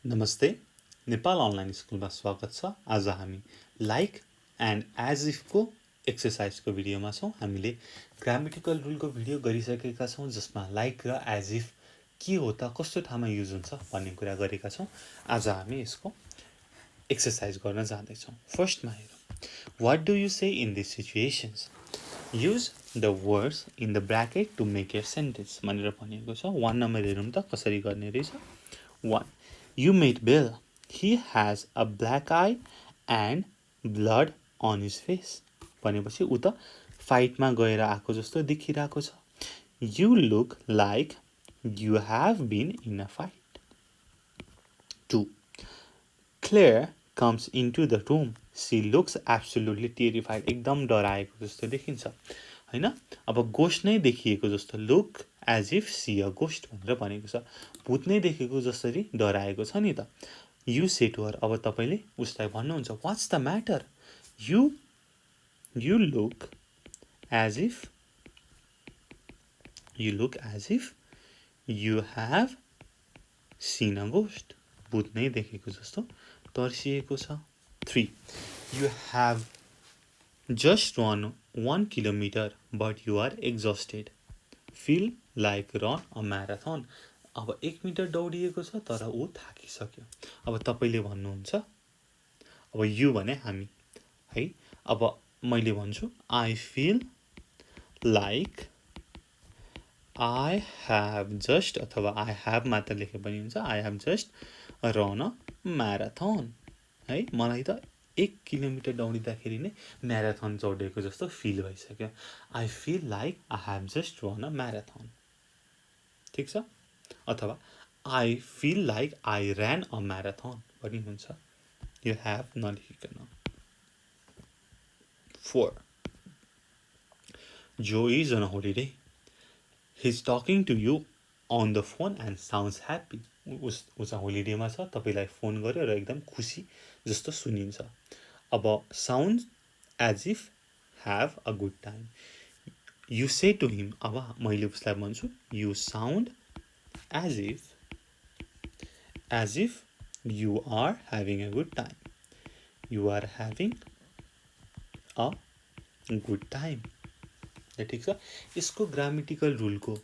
नमस्ते नेपाल अनलाइन स्कुलमा स्वागत छ। आज हामी लाइक एन्ड एज इफ को एक्सरसाइजको भिडियोमा छौँ। हामीले ग्रामेटिकल रुलको भिडियो गरिसकेका छौँ जसमा लाइक र एज इफ के हो त, कस्तो ठाउँमा युज हुन्छ भन्ने कुरा गरेका छौँ। आज हामी यसको एक्सरसाइज गर्न जाँदैछौँ। फर्स्टमा हेरौँ, what do you say in this situations, use the words in the bracket to make a sentence भनेर भनिएको छ। 1 नम्बर हेरौँ त कसरी गर्ने रहेछ। 1. You met Bill. He has a black eye and blood on his face. भनेपछि उ त फाइटमा गएर आएको जस्तो देखिरहेको छ। You look like you have been in a fight. 2. Claire comes into the room. She looks absolutely terrified. एकदम डराएको जस्तो देखिन्छ हैन। अब गोस्ट नै देखिएको जस्तो, look as if see a ghost भनेर भनेको छ। भूत नै देखेको जसरी डराएको छ नि त। यु से टु हर, अब तपाईले उसलाई भन्नुहुन्छ what's the matter, you look as if you have seen a ghost. भूत नै देखेको जस्तो तर्सिएको छ। 3. You have just run 1 kilometer but you are exhausted. Feel like run a marathon. अब 1 मिटर दौडिएको छ तर ऊ थाकिसक्यो। अब तपाईले भन्नुहुन्छ, अब यु भने हामी है। अब मैले भन्छु I feel like I have just, अथवा I have मात्र लेखे पनि हुन्छ, I have just run a marathon है। मलाई त 1 किलोमिटर दौडिँदाखेरि नै म्याराथन दौडेको जस्तो फिल भइसक्यो। I feel like I have just run a marathon. ठिक छ। अथवा I feel like I ran a marathon पनि हुन्छ। You have नलेखिकन। 4. Joe is on a holiday. He's talking to you on the phone and sounds happy. उस होलिडेमा छ, तपाईलाई phone गर्यो र एकदम खुसी जस्तो सुनिन्छ। अब sound as if have a good time. You say to him, अब मैले उसलाई भन्छु you sound as if you are having a good time. You are having a good time. ठिक छ। यसको ग्रामेटिकल रुलको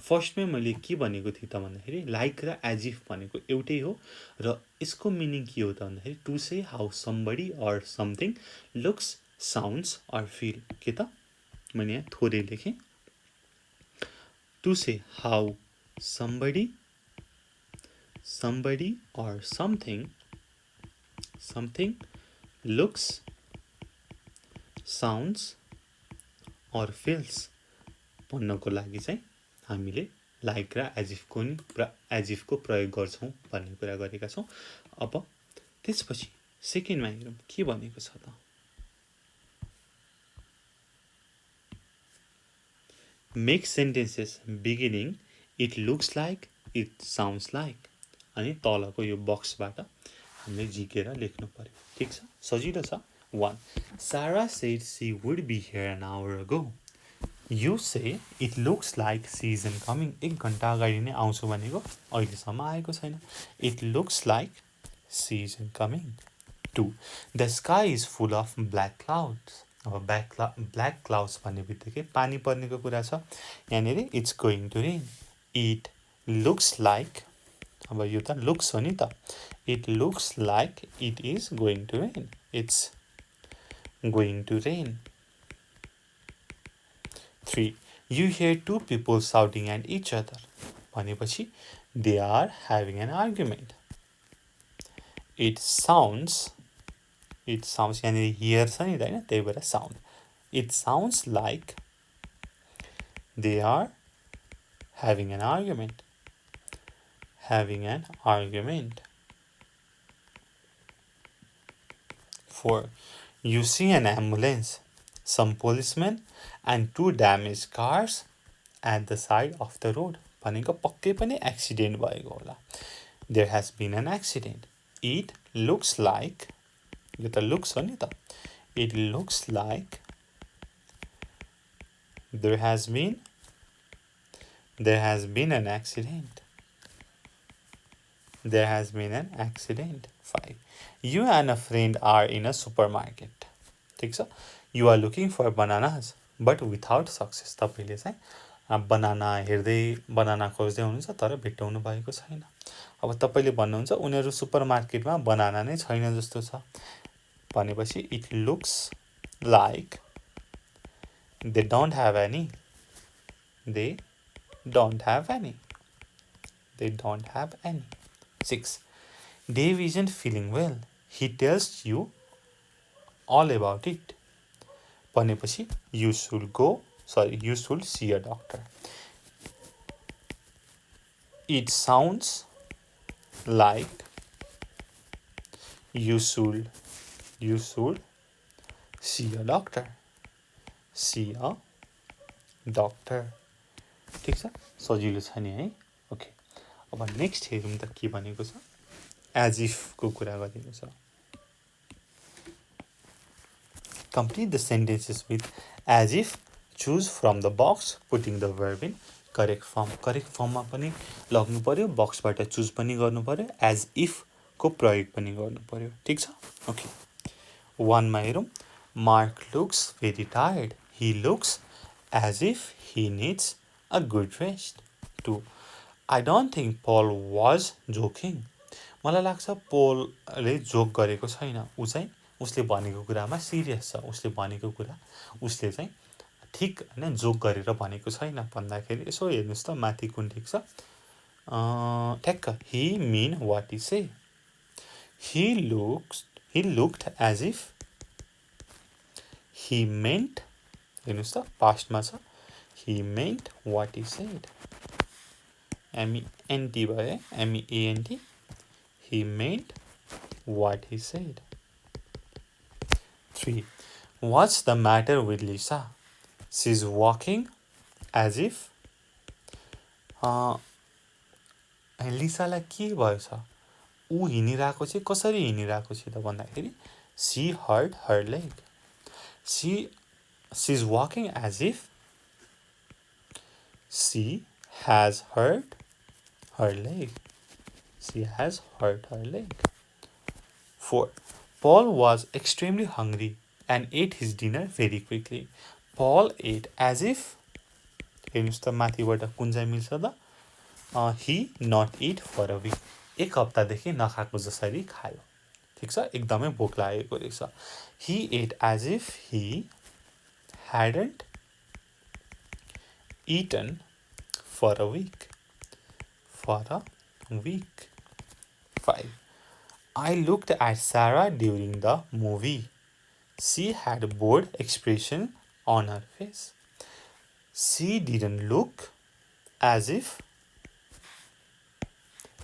फर्स्टमै मैले के भनेको थिएँ त भन्दाखेरि लाइक र एज इफ भनेको एउटै हो र यसको मिनिङ के हो त भन्दाखेरि to say how somebody or something looks, sounds or feel. के त मैले यहाँ थोरै लेखेँ। To say how somebody or something looks, sounds or feels भन्नको लागि चाहिँ हामीले लाइक र एज इफको प्रयोग गर्छौँ भन्ने कुरा गरेका छौँ। अब त्यसपछि सेकेन्डमा हेरौँ के भनेको छ त। Make sentences beginning it looks like, it sounds like. अनि तलको यो बक्सबाट हामीले झिकेर लेख्नु पर्यो। ठिक छ, सजिलो छ। 1. Sarah said she would be here an hour ago. You say it looks like she isn't coming. 1 घण्टा अगाडि नै आउँछु भनेको अहिलेसम्म आएको छैन। It looks like she isn't coming. 2. The sky is full of black clouds. अब ब्ल्याक क्लाउड्स भन्ने बित्तिकै पानी पर्नेको कुरा छ। यहाँनिर it's going to rain. It looks like, अब यो त लुक्स हो नि त। It looks like it is going to rain. It's going to rain. 3. You hear 2 people shouting at each other. भनेपछि they are having an argument. It sounds यहाँनिर here छ नि त हैन, त्यही भएर sound. It sounds like they are having an argument. 4. You see an ambulance, some policemen and 2 damaged cars at the side of the road. भनेको पक्कै पनि एक्सिडेन्ट भएको होला। There has been an accident. It looks like, यो त looks हो नि त। It looks like there has been an accident. There has been an accident. 5. You and a friend are in a supermarket. ठिक छ. You are looking for bananas but without success. तपाईले चाहिँ banana हेर्दै banana खोज्दै हुनुहुन्छ तर भेट्टाउनु भएको छैन. अब तपाईले भन्नुहुन्छ उनीहरू सुपरमार्केटमा बनाना नै छैन जस्तो छ भनेपछि it looks like they don't have any. They don't have any. They don't have any. 6. Dave isn't feeling well. He tells you all about it. भनेपछि you should see a doctor. It sounds like you should see a doctor. See a doctor. ठिक छ. सजिलो छ नि है. Okay. अब next हेरौँ त के भनेको छ. As if को कुरा गरेको छ. Complete the sentences with as if. Choose from the box, putting the verb in correct form. Correct form मा पनि लग्नु पर्यो, बक्सबाट चुज पनि गर्नु पर्यो, as if को प्रयोग पनि गर्नु पर्यो. ठीक छ. ओके. 1 मा हेरौँ. Mark looks very tired. He looks as if he needs a good rest. 2. I don't think Paul was joking. मलाई लाग्छ पोलले जोक गरेको छैन. उसले भनेको कुरामा सिरियस छ. उसले भनेको कुरा उसले चाहिँ ठीक हैन जोक गरेर भनेको छैन भन्दाखेरि यसो हेर्नुस् त माथि कुन ठीक छ. ठ्याक्क he mean what he say. He looked as if he meant हेर्नुस् त पास्टमा छ. He meant what he said. MENT भयो. MEANT. He meant what he said. 3. What's the matter with Lisa? She's walking as if लिसालाई के भएछ? ऊ हिँडिरहेको छ. कसरी हिँडिरहेको छ त भन्दाखेरि she hurt her leg. She's walking as if she has hurt her leg. She has hurt her leg. 4. Paul was extremely hungry and ate his dinner very quickly. Paul ate as if हेर्नुस् त माथिबाट कुन चाहिँ मिल्छ त. He not eat for a week. एक हप्तादेखि नखाएको जसरी खायो. ठिक छ. एकदमै भोक लागेको रहेछ. He ate as if he hadn't eaten for a week. For a week. 5. I looked at Sarah during the movie. She had a bored expression on her face. She didn't look as if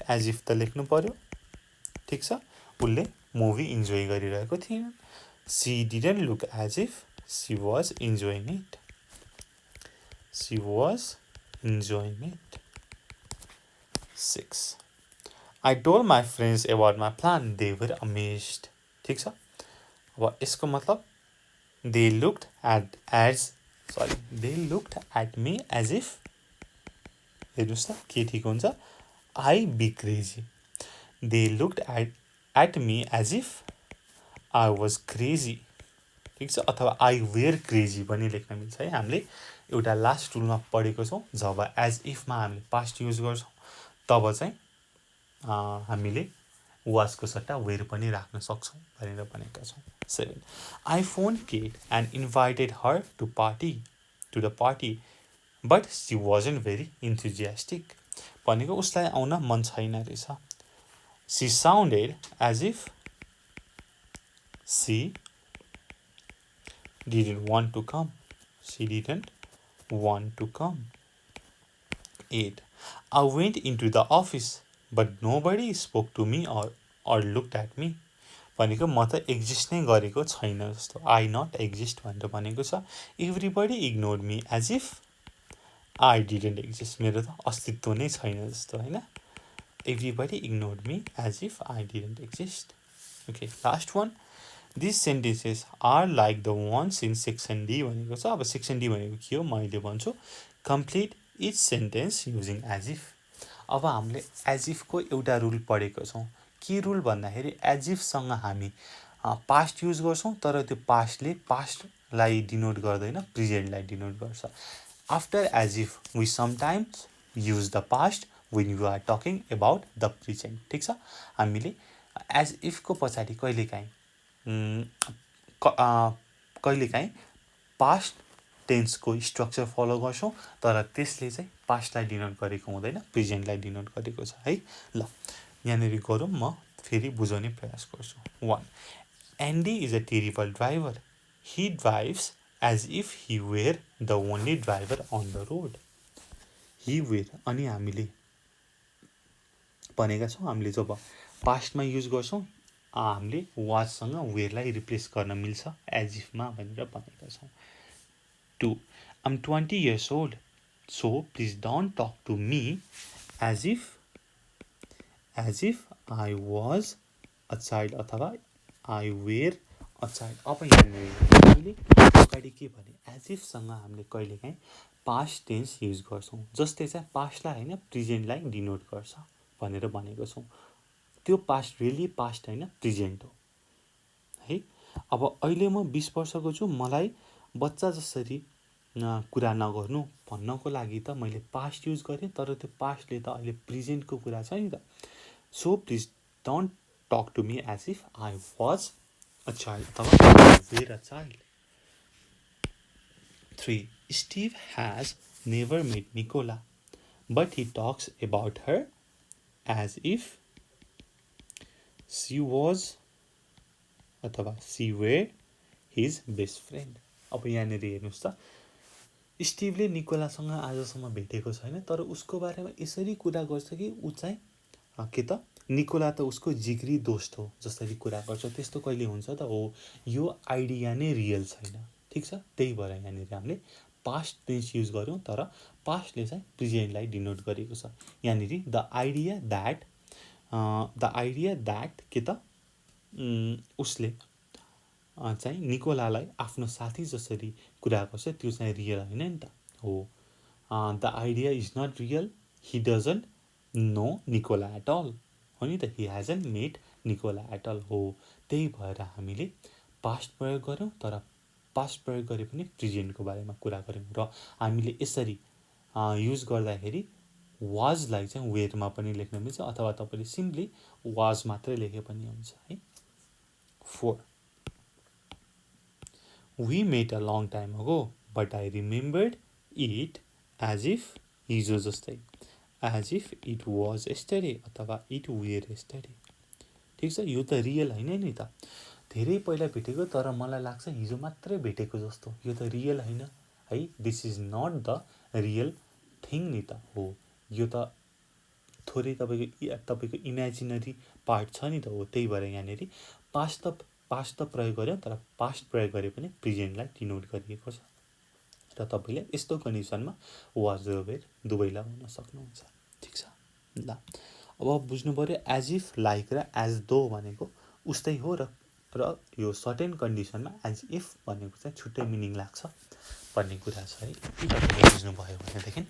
त लेख्नु पर्यो. ठीक छ. उले movie enjoy गरिरहेको थिएन. She didn't look as if she was enjoying it. She was enjoying it. 6. I told my friends about my plan. They were amazed. ठीक छ. अब यसको मतलब they looked at me as if हेर्नुस् त के ठीक हुन्छ. I be crazy. They looked at me as if I was crazy. ठीक छ. अथवा I were crazy पनि लेख्न मिल्छ है. हामीले एउटा लास्ट रुलमा पढेको छौँ. जब as if मा हामीले पास्ट युज गर्छौँ तब चाहिँ हामीले was को सट्टा were पनि राख्न सक्छौँ भनेर भनेका छौँ. 7. I phoned Kate and invited her to the party, but she wasn't very enthusiastic. भनेको उसलाई आउन मन छैन रहेछ. She sounded as if she didn't want to come. She didn't want to come. 8. I went into the office, but nobody spoke to me or looked at me. भनेको म त exist नै गरेको छैन जस्तो. I not exist भनेर भनेको छ. Everybody ignored me as if I didn't exist. मेरो त अस्तित्व नै छैन जस्तो हैन. Everybody ignored me as if I didn't exist. Okay, last one. These sentences are like the ones in section D भनेको छ. अब section D भनेको के हो मैले भन्छु. Complete each sentence using as if. अब हामीले एज इफको एउटा रुल पढेको छौँ। के रुल भन्दाखेरि एज इफसँग हामी पास्ट युज गर्छौँ, तर त्यो पास्टले पास्टलाई डिनोट गर्दैन, प्रेजेन्टलाई डिनोट गर्छ। After as if we sometimes use the past when you are talking about the present। ठिक छ, हामीले एज इफको पछाडि कहिलेकाहीँ पास्ट टेन्सको स्ट्रक्चर फलो गर्छौँ, तर त्यसले चाहिँ पास्टलाई डिनोट गरेको हुँदैन, प्रेजेन्टलाई डिनोट गरेको छ है। ल यहाँनिर गरौँ, म फेरि बुझाउने प्रयास गर्छु। 1. Andy is a terrible driver. He drives as if he were the only driver on the road. He were अनि हामीले भनेका छौँ, हामीले जब पास्टमा युज गर्छौँ हामीले वाजसँग वेयरलाई रिप्लेस गर्न मिल्छ एज इफमा भनेर भनेका छौँ। 2. I'm 20 years old, so please don't talk to me as if I was a child अथवा I were a child। अब यहाँनिर हामीले अगाडि के भने एज इफसँग हामीले कहिलेकाहीँ पास्ट टेन्स युज गर्छौँ, जसले चाहिँ पास्टलाई होइन प्रेजेन्टलाई डिनोट गर्छ भनेर भनेको छौँ। त्यो पास्ट रियली पास्ट होइन, प्रेजेन्ट हो है। अब अहिले म 20 वर्षको छु, मलाई बच्चा जसरी कुरा नगर्नु भन्नको लागि त मैले पास्ट युज गरेँ, तर त्यो पास्टले त अहिले प्रेजेन्टको कुरा छ नि त। So please don't talk to me as if I was a child अथवा were a child. 3. Steve has never met Nicola, but he talks about her as if she was अथवा she were his best friend। अब यहाँनिर हेर्नुहोस् त, स्टिभले निकोलासँग आजसम्म भेटेको छैन, तर उसको बारेमा यसरी कुरा गर्छ कि ऊ चाहिँ के त निकोला त उसको जिग्री दोस्त हो जसरी कुरा गर्छ। त्यस्तो कहिले हुन्छ त हो, यो आइडिया नै रियल छैन। ठिक छ, त्यही भएर यहाँनिर हामीले पास्ट टेन्स युज गऱ्यौँ, तर पास्टले चाहिँ प्रेजेन्टलाई डिनोट गरेको छ। यहाँनिर द आइडिया द्याट के त उसले चाहिँ निकोलालाई आफ्नो साथी जसरी कुरा गर्छ त्यो चाहिँ रियल होइन नि त हो। The idea is not real, he doesn't know Nikola et al हो नि त, he hasn't met Nikola et al हो। त्यही भएर हामीले पास्ट प्रयोग गऱ्यौँ, तर पास्ट प्रयोग गरे पनि प्रेजेन्टको बारेमा कुरा गऱ्यौँ र हामीले यसरी युज गर्दाखेरि वाजलाई चाहिँ वेयरमा पनि लेख्न मिल्छ, अथवा तपाईँले सिम्पली वाज मात्रै लेखे पनि हुन्छ है। 4. We met a long time ago, but I remembered it as if हिजो जस्तै, as if it was yesterday अथवा it were yesterday। ठिक छ, यो त रियल होइन नि त, धेरै पहिला भेटेको तर मलाई लाग्छ हिजो मात्रै भेटेको जस्तो, यो त रियल होइन है। This is not the real thing नि त हो, यो त थोरै तपाईँको इमेजिनरी पार्ट छ नि त हो। त्यही भएर यहाँनिर पास्ट त प्रयोग गऱ्यो, तर पास्ट प्रयोग गरे पनि प्रेजेन्टलाई डिनोट गरिएको छ र तपाईँले यस्तो कन्डिसनमा वाज र वेयर दुवै लगाउन सक्नुहुन्छ। ठिक छ, ल अब बुझ्नु पऱ्यो एज इफ लाइक र एज दो भनेको उस्तै हो र यो सर्टेन कन्डिसनमा एज इफ भनेको चाहिँ छुट्टै मिनिङ लाग्छ भन्ने कुरा छ है। तपाईँले बुझ्नुभयो भनेदेखि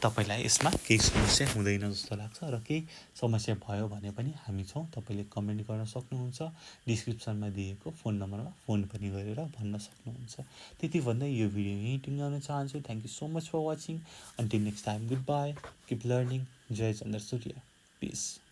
तपाईँलाई यसमा केही समस्या हुँदैन जस्तो लाग्छ, र केही समस्या भयो भने पनि हामी छौँ, तपाईँले कमेन्ट गर्न सक्नुहुन्छ, डिस्क्रिप्सनमा दिएको फोन नम्बरमा फोन पनि गरेर भन्न सक्नुहुन्छ। त्यति भन्दै यो भिडियो यहीँ टुङ्ग्याउन चाहन्छु। Thank you so much for watching. Until next time, good bye, keep learning. Jai Chandra Surya, piece.